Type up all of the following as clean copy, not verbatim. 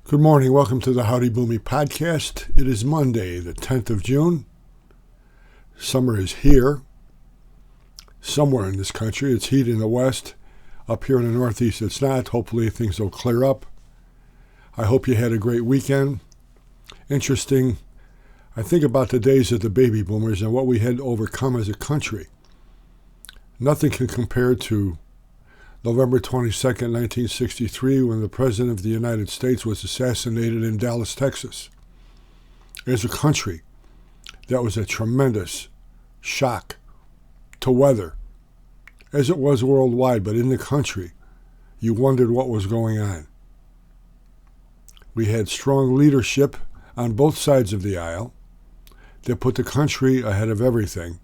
Good morning. Welcome to the Howdy Boomy podcast. It is Monday, the 10th of June. Summer is here. Somewhere in this country. It's heat in the west. Up here in the northeast, it's not. Hopefully things will clear up. I hope you had a great weekend. Interesting. I think about the days of the baby boomers and what we had to overcome as a country. Nothing can compare to November 22nd, 1963, when the President of the United States was assassinated in Dallas, Texas. As a country, that was a tremendous shock to weather, as it was worldwide, but in the country, you wondered what was going on. We had strong leadership on both sides of the aisle that put the country ahead of everything.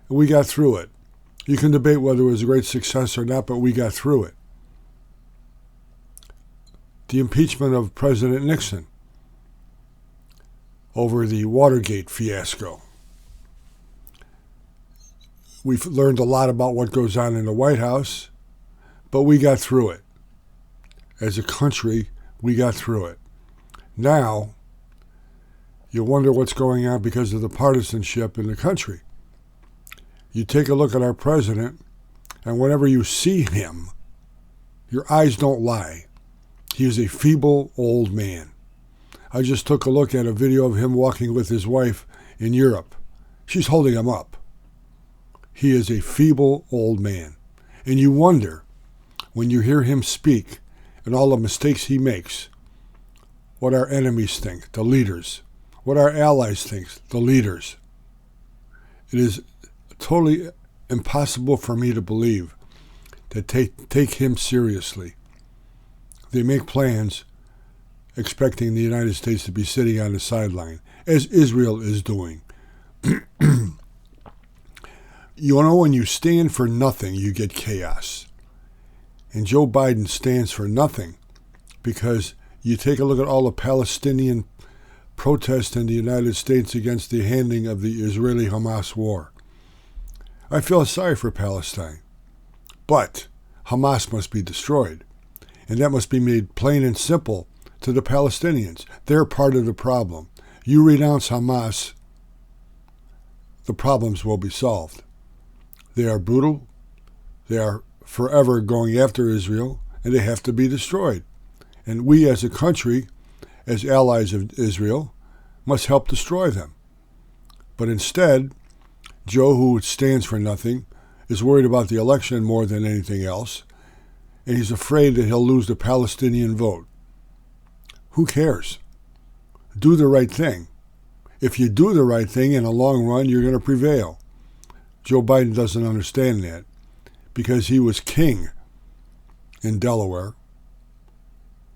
And we got through it. You can debate whether it was a great success or not, but we got through it. The impeachment of President Nixon over the Watergate fiasco. We've learned a lot about what goes on in the White House, but we got through it. As a country, we got through it. Now, you wonder what's going on because of the partisanship in the country. You take a look at our president, and whenever you see him, your eyes don't lie. He is a feeble old man. I just took a look at a video of him walking with his wife in Europe. She's holding him up. He is a feeble old man. And you wonder, when you hear him speak and all the mistakes he makes, what our enemies think, the leaders, what our allies think, the leaders. It is totally impossible for me to believe that take him seriously. They make plans expecting the United States to be sitting on the sideline, as Israel is doing. You know, when you stand for nothing, you get chaos. And Joe Biden stands for nothing because you take a look at all the Palestinian protests in the United States against the handling of the Israeli-Hamas war. I feel sorry for Palestine, but Hamas must be destroyed, and that must be made plain and simple to the Palestinians. They're part of the problem. You renounce Hamas, the problems will be solved. They are brutal, they are forever going after Israel, and they have to be destroyed. And we as a country, as allies of Israel, must help destroy them. But instead, Joe, who stands for nothing, is worried about the election more than anything else, and he's afraid that he'll lose the Palestinian vote. Who cares? Do the right thing. If you do the right thing, in the long run, you're going to prevail. Joe Biden doesn't understand that because he was king in Delaware,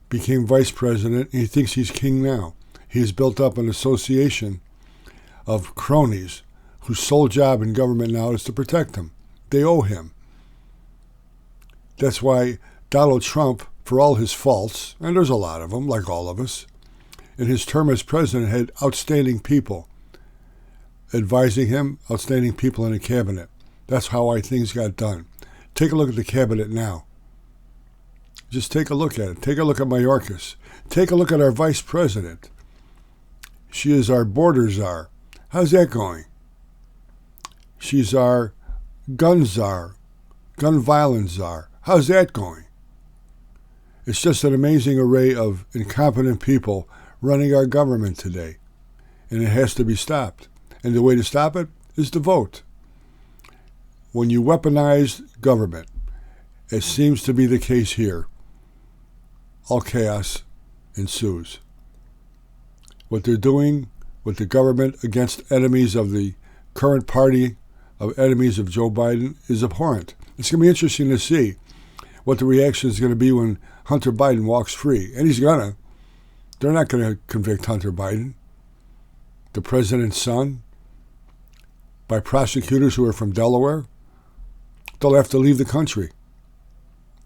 became vice president, and he thinks he's king now. He's built up an association of cronies whose sole job in government now is to protect him. They owe him. That's why Donald Trump, for all his faults, and there's a lot of them, like all of us, in his term as president had outstanding people advising him, outstanding people in the cabinet. That's how things got done. Take a look at the cabinet now. Just take a look at it. Take a look at Mayorkas. Take a look at our vice president. She is our border czar. How's that going? She's our gun czar, gun violence czar. How's that going? It's just an amazing array of incompetent people running our government today. And it has to be stopped. And the way to stop it is to vote. When you weaponize government, as seems to be the case here, all chaos ensues. What they're doing with the government against enemies of the current party, of enemies of Joe Biden, is abhorrent. It's going to be interesting to see what the reaction is going to be when Hunter Biden walks free. And he's gonna. They're not going to convict Hunter Biden, the president's son, by prosecutors who are from Delaware. They'll have to leave the country.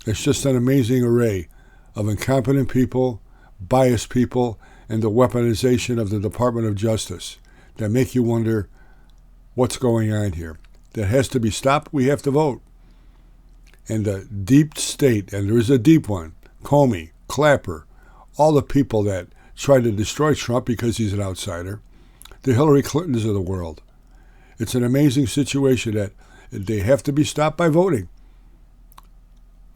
It's just an amazing array of incompetent people, biased people, and the weaponization of the Department of Justice that make you wonder what's going on here. That has to be stopped. We have to vote. And the deep state, and there is a deep one, Comey, Clapper, all the people that try to destroy Trump because he's an outsider, the Hillary Clintons of the world. It's an amazing situation that they have to be stopped by voting.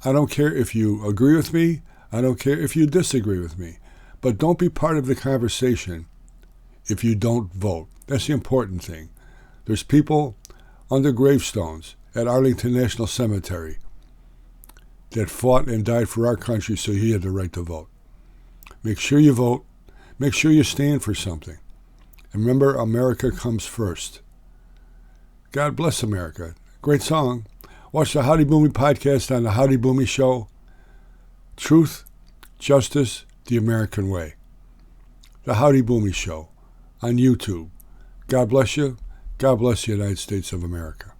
I don't care if you agree with me. I don't care if you disagree with me. But don't be part of the conversation if you don't vote. That's the important thing. There's people under gravestones at Arlington National Cemetery that fought and died for our country so he had the right to vote. Make sure you vote. Make sure you stand for something. And remember, America comes first. God bless America. Great song. Watch the Howdy Boomy podcast on the Howdy Boomy Show. Truth, justice, the American way. The Howdy Boomy Show on YouTube. God bless you. God bless the United States of America.